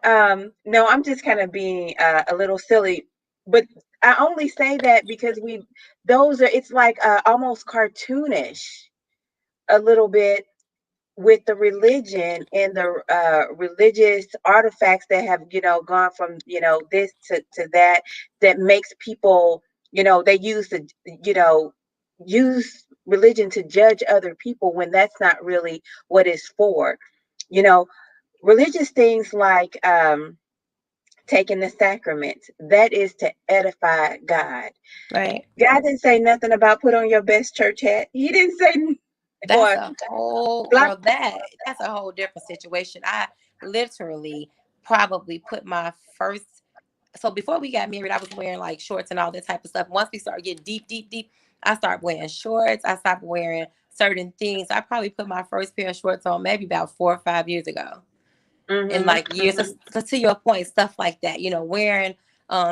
no, I'm just kind of being a little silly. But I only say that because those are, it's like almost cartoonish a little bit with the religion and the religious artifacts that have, gone from, this to that, that makes people, they you know, use religion to judge other people when that's not really what it's for. You know, religious things like taking the sacraments, that is to edify God. Right. God didn't say nothing about put on your best church hat. He didn't say, That's or a whole block. girl. That's a whole different situation. I literally probably put my first. So before we got married, I was wearing like shorts and all that type of stuff. Once we started getting deep, deep, deep, I started wearing shorts. I stopped wearing certain things. I probably put my first pair of shorts on maybe about 4 or 5 years ago. In Hmm. like years, so to your point, stuff like that. Wearing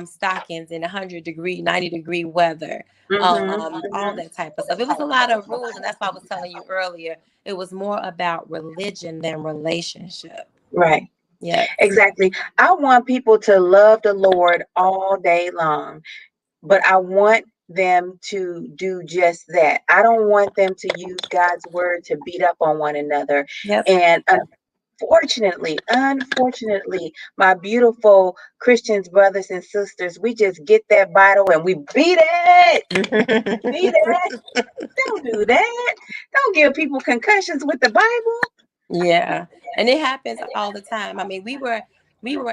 stockings in 100-degree, 90-degree weather, Hmm. all Hmm. that type of stuff. It was a lot of rules, and that's why I was telling you earlier. It was more about religion than relationship. Right. Yeah. Exactly. I want people to love the Lord all day long, but I want them to do just that. I don't want them to use God's word to beat up on one another. Yep. And unfortunately, my beautiful Christians, brothers and sisters, we just get that Bible and we beat it. Beat it. Don't do that. Don't give people concussions with the Bible. Yeah, and it happens all the time. I mean, we were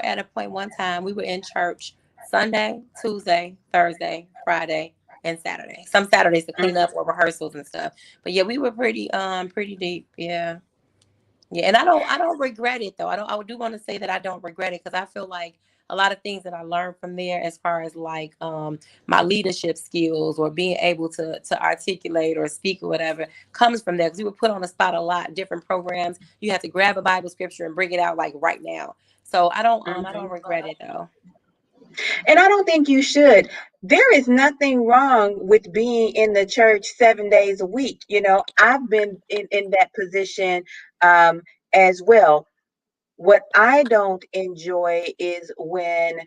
at a point one time. We were in church Sunday, Tuesday, Thursday, Friday, and Saturday. Some Saturdays to clean up or rehearsals and stuff. But yeah, we were pretty deep. Yeah. Yeah, and I don't regret it though. I do want to say that I don't regret it, because I feel like a lot of things that I learned from there, as far as like my leadership skills or being able to articulate or speak or whatever, comes from there, because we were put on the spot a lot. Different programs, you have to grab a Bible scripture and bring it out like right now. So I don't Mhm. regret it though. And I don't think you should. There is nothing wrong with being in the church 7 days a week. I've been in that position um, as well. What I don't enjoy is when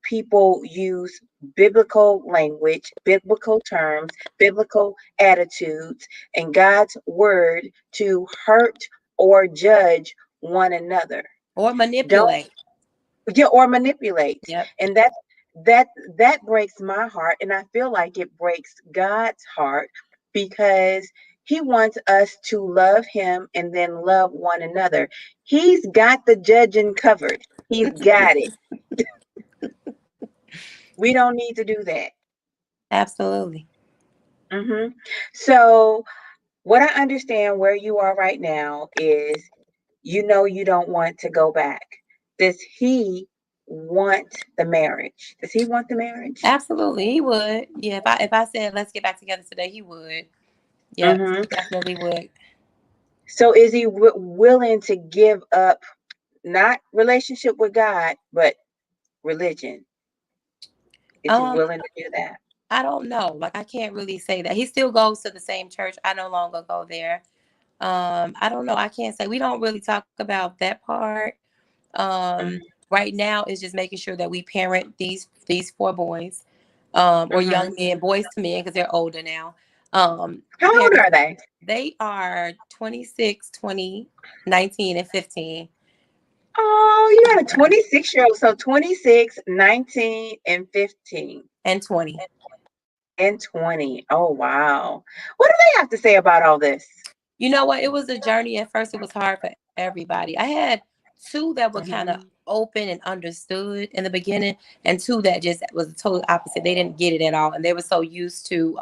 people use biblical language, biblical terms, biblical attitudes, and God's word to hurt or judge one another. Or Don't, manipulate. yeah, or manipulate. Yep. And that breaks my heart, and I feel like it breaks God's heart, because he wants us to love him and then love one another. He's got the judging covered. He's got it. We don't need to do that. Absolutely. Hmm. So what I understand where you are right now is, you don't want to go back. Does he want the marriage? Does he want the marriage? Absolutely, he would. Yeah, if I said let's get back together today, he would. Yep, Hmm. he definitely would. So is he willing to give up not relationship with God, but religion? Is he Um, willing to do that? I don't know. Like, I can't really say that. He still goes to the same church. I no longer go there. I don't know. I can't say. We don't really talk about that part. Right now is just making sure that we parent these four boys, or Hmm. young men, boys to men, because they're older now. How old Parents, are they? they are 26, 20, 19, and 15, Oh, you got a 26-year-old. So 26, 19, and 15, and 20. and 20. Oh, wow. What do they have to say about all this? You know what? It was a journey. At first, it was hard for everybody. I had two that were kind of Mhm. open and understood in the beginning, and two that just was the total opposite. They didn't get it at all, and they were so used to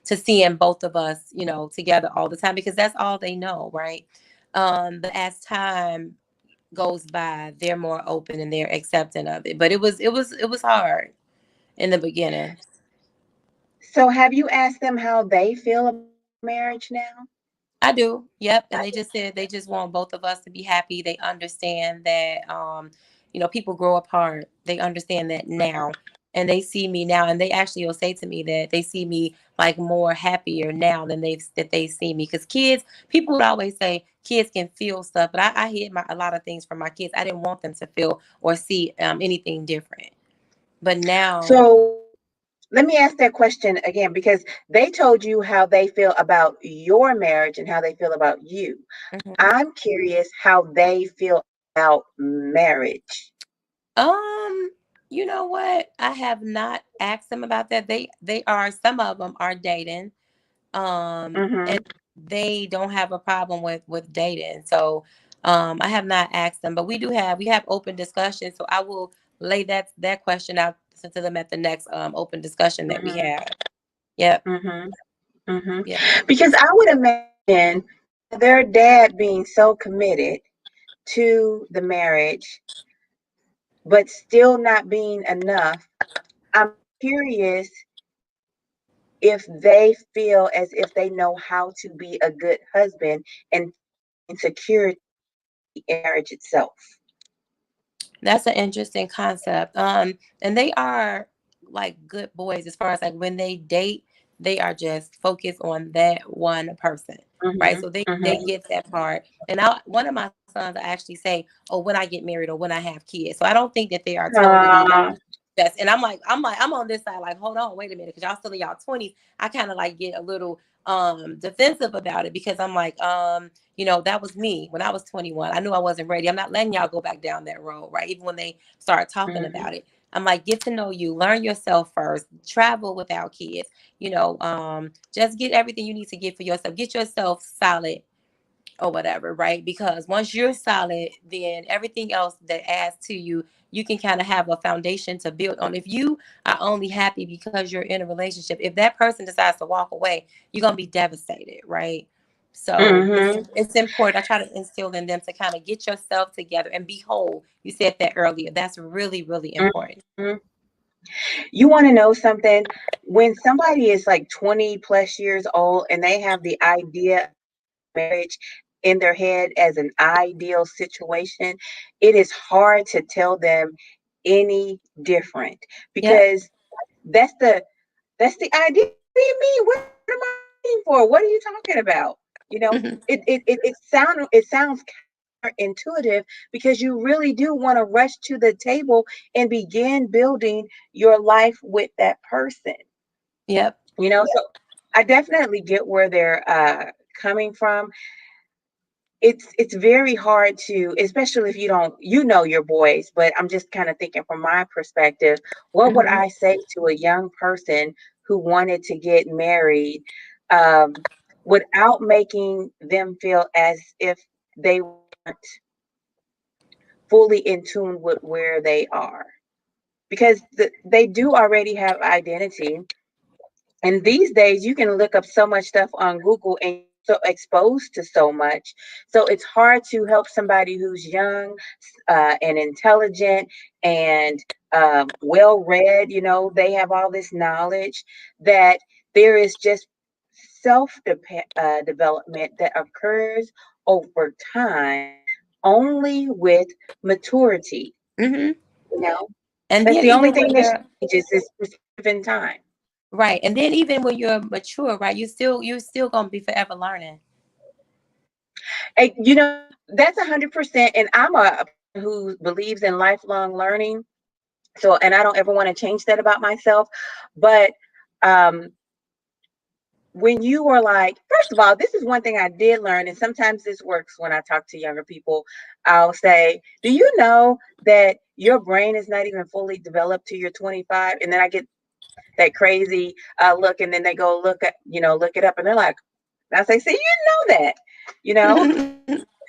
seeing both of us, you know, together all the time because that's all they know, right? But as time goes by, they're more open and they're accepting of it. But it was hard in the beginning. So have you asked them how they feel about marriage now? I do. Yep. And they just said they just want both of us to be happy. They understand that people grow apart. They understand that now. And they see me now and they actually will say to me that they see me like more happier now than they see me. Because kids, people would always say kids can feel stuff, but I hid a lot of things from my kids. I didn't want them to feel or see anything different. But now, So let me ask that question again because they told you how they feel about your marriage and how they feel about you. mhm. I'm curious how they feel about marriage. um, you know what? I have not asked them about that. They are some of them are dating, Mm-hmm. and they don't have a problem with dating. So, I have not asked them, but we have open discussions. So I will lay that question out to them at the next open discussion that we Mm-hmm. have. Yep. Mm-hmm. Mm-hmm. Yep. Because I would imagine their dad being so committed to the marriage, but still not being enough. I'm curious if they feel as if they know how to be a good husband and insecurity in marriage itself. That's an interesting concept. And they are like good boys as far as like when they date, they are just focused on that one person, right? Mm-hmm. So they Mm-hmm. get that part. And one of my sons I actually say, "Oh, when I get married or when I have kids." So I don't think that they are totally like Uh, that's. And I'm on this side like, hold on, wait a minute, because y'all still in y'all 20s. I kind of like get a little defensive about it because I'm like that was me when I was 21. I knew I wasn't ready. I'm not letting y'all go back down that road, right? Even when they start talking mm-hmm. about it, I'm like, get to know you, learn yourself first, travel without kids, just get everything you need to get for yourself, get yourself solid or whatever, right? Because once you're solid, then everything else that adds to you, you can kind of have a foundation to build on. If you are only happy because you're in a relationship, if that person decides to walk away, you're gonna be devastated, right? So it's Mm-hmm. it's important. I try to instill in them to kind of get yourself together and be whole. You said that earlier. That's really, really important. Mm-hmm. You want to know something? When somebody is like 20 plus years old and they have the idea marriage in their head as an ideal situation, it is hard to tell them any different Yep. because that's the that's the idea. What do you mean? What am I waiting for? What are you talking about? You know, Hmm. it sounds counterintuitive because you really do want to rush to the table and begin building your life with that person. Yep. So I definitely get where they're coming from. It's very hard to, especially if you know your boys, but I'm just kind of thinking from my perspective, what would Hmm. I say to a young person who wanted to get married, um, without making them feel as if they weren't fully in tune with where they are, because they do already have identity. And these days, you can look up so much stuff on Google and so exposed to so much. So it's hard to help somebody who's young, and intelligent and well read. They have all this knowledge that there is just self development that occurs over time only with maturity. Hmm. You know, And that's then the only even thing when that you're changes is perspective in time. right, and then even when you're mature, right, you're still gonna be forever learning. That's 100%. And I'm a person who believes in lifelong learning. So, and I don't ever want to change that about myself. But um, when you are like, first of all, this is one thing I did learn, and sometimes this works when I talk to younger people. I'll say, "Do you know that your brain is not even fully developed till you're 25?" And then I get that crazy look, and then they go look it up, and they're like, I say, "See, you know that, you know."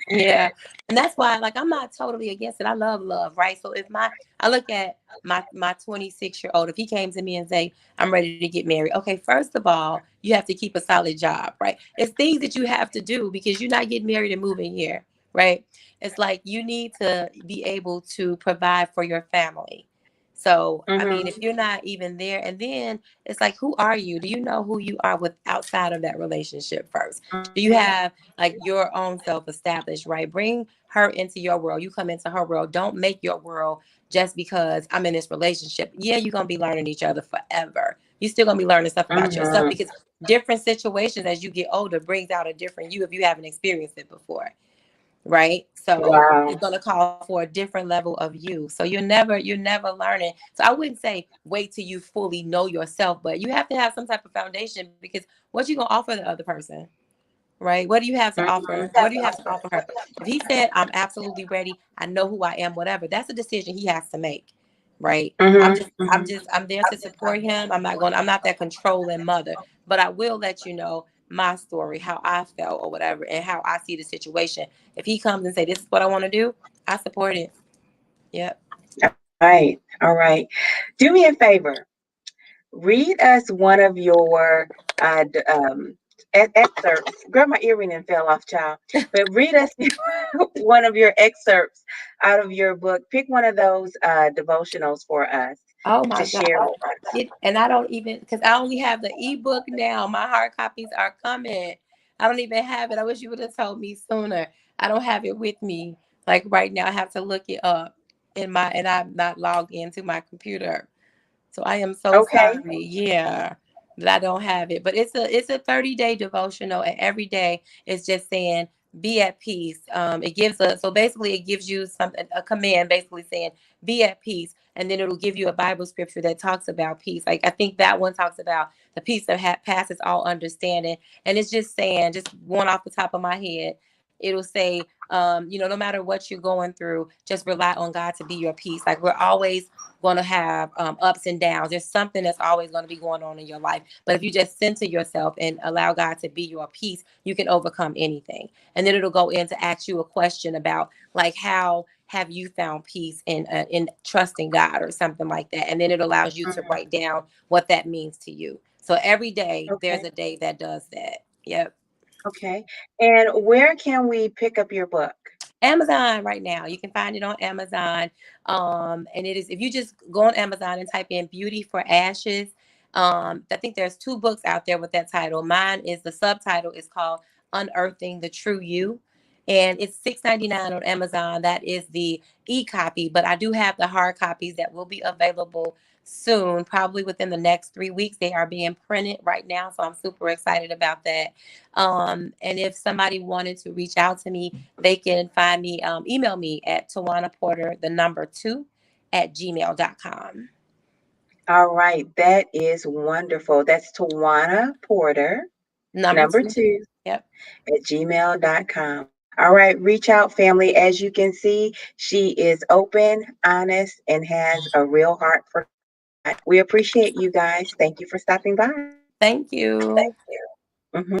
Yeah. And that's why, like, I'm not totally against it. I love love, right? So if I look at my 26-year-old, if he came to me and say, I'm ready to get married. Okay, first of all, you have to keep a solid job, right? It's things that you have to do because you're not getting married and moving here, right? It's like you need to be able to provide for your family. So, I mean, if Mm-hmm. you're not even there, and then it's like, who are you? Do you know who you are with outside of that relationship first? Do you have like your own self established, right? Bring her into your world. You come into her world. Don't make your world just because I'm in this relationship. Yeah, you're gonna be learning each other forever. You're still gonna be learning stuff about yourself Mm-hmm. because different situations as you get older brings out a different you if you haven't experienced it before, right? So Wow. it's going to call for a different level of you. So you're never learning. So I wouldn't say wait till you fully know yourself, but you have to have some type of foundation because what you going to offer the other person, right? What do you have to Mm-hmm. offer? What do you have to offer her? If he said, I'm absolutely ready, I know who I am, whatever, that's a decision he has to make, right? I'm Mm-hmm. just, I'm there to support him. I'm not that controlling mother, but I will let you know my story, how I felt or whatever, and how I see the situation. If he comes and say, this is what I want to do, I support it. Yep. All right. All right. Do me a favor. Read us one of your excerpts. Girl, my earring and fell off, child. But read us one of your excerpts out of your book. Pick one of those devotionals for us Oh to my God. share with us. And I don't even, because I only have the ebook now. My hard copies are coming. I don't even have it. I wish you would have told me sooner. I don't have it with me. Like right now, I have to look it up and I'm not logged into my computer. So I am so Okay. sorry. Yeah, that I don't have it. But it's a 30-day devotional, and every day it's just saying be at peace. It gives so basically it gives you something a command basically saying be at peace, and then it'll give you a Bible scripture that talks about peace. Like I think that one talks about the peace that passes all understanding, and it's just saying just one off the top of my head. It'll say, no matter what you're going through, just rely on God to be your peace. Like we're always going to have ups and downs. There's something that's always going to be going on in your life. But if you just center yourself and allow God to be your peace, you can overcome anything. And then it'll go in to ask you a question about like how have you found peace in trusting God or something like that. And then it allows you to Mhm. write down what that means to you. So every day there's Okay. a day that does that. Yep. Okay. And where can we pick up your book? Amazon right now. You can find it on Amazon. And it is if you just go on Amazon and type in Beauty for Ashes. I think there's two books out there with that title. Mine is the subtitle is called Unearthing the True You. And it's $6.99 on Amazon. That is the e-copy, but I do have the hard copies that will be available soon, probably within the next 3 weeks. They are being printed right now, so I'm super excited about that. And if somebody wanted to reach out to me, they can find me, email me at Tjuana Porter, the number 2 at gmail.com. All right. That is wonderful. That's Tjuana Porter, Number number 2. 2 Yep. at gmail.com. All right. Reach out, family. As you can see, she is open, honest, and has a real heart for God. We appreciate you guys. Thank you for stopping by. Thank you. Mhm.